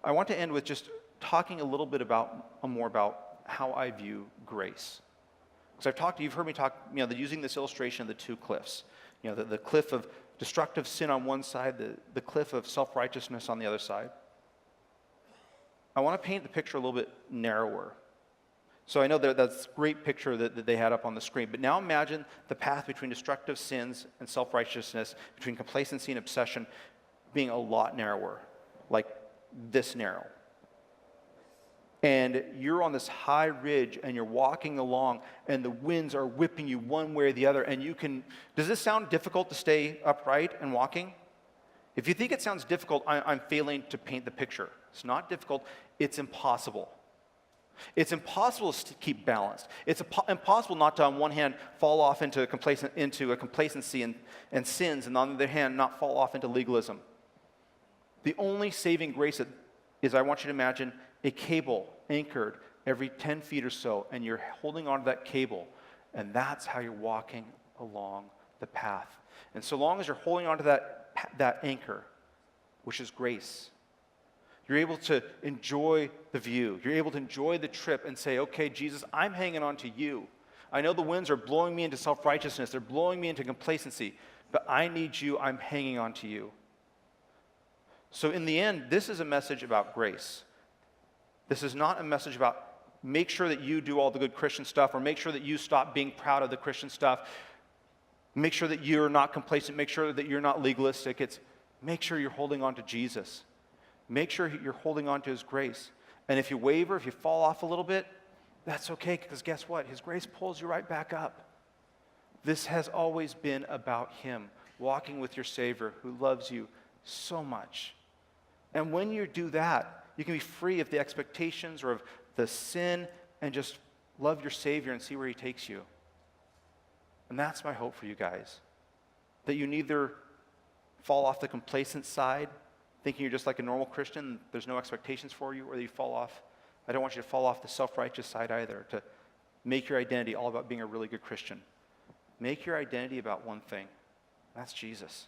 I want to end with just talking a little bit more about how I view grace. Because you've heard me talk, using this illustration of the two cliffs. The cliff of destructive sin on one side, the cliff of self-righteousness on the other side. I want to paint the picture a little bit narrower. So I know that's a great picture that they had up on the screen, but now imagine the path between destructive sins and self-righteousness, between complacency and obsession, being a lot narrower, like this narrow. And you're on this high ridge and you're walking along and the winds are whipping you one way or the other, and does this sound difficult to stay upright and walking? If you think it sounds difficult, I'm failing to paint the picture. It's not difficult, it's impossible. It's impossible to keep balanced. It's impossible not to, on one hand, fall off into a complacency and sins, and on the other hand, not fall off into legalism. The only saving grace is, I want you to imagine a cable anchored every 10 feet or so, and you're holding onto that cable, and that's how you're walking along the path. And so long as you're holding onto that anchor, which is grace, you're able to enjoy the view. You're able to enjoy the trip and say, okay, Jesus, I'm hanging on to you. I know the winds are blowing me into self-righteousness. They're blowing me into complacency, but I need you. I'm hanging on to you. So in the end, this is a message about grace. This is not a message about make sure that you do all the good Christian stuff, or make sure that you stop being proud of the Christian stuff. Make sure that you're not complacent. Make sure that you're not legalistic. It's make sure you're holding on to Jesus. Make sure you're holding on to his grace. And if you waver, if you fall off a little bit, that's okay, because guess what? His grace pulls you right back up. This has always been about him, walking with your Savior who loves you so much. And when you do that, you can be free of the expectations or of the sin and just love your Savior and see where he takes you. And that's my hope for you guys, that you neither fall off the complacent side, thinking you're just like a normal Christian, there's no expectations for you, or that you fall off. I don't want you to fall off the self-righteous side either, to make your identity all about being a really good Christian. Make your identity about one thing. That's Jesus.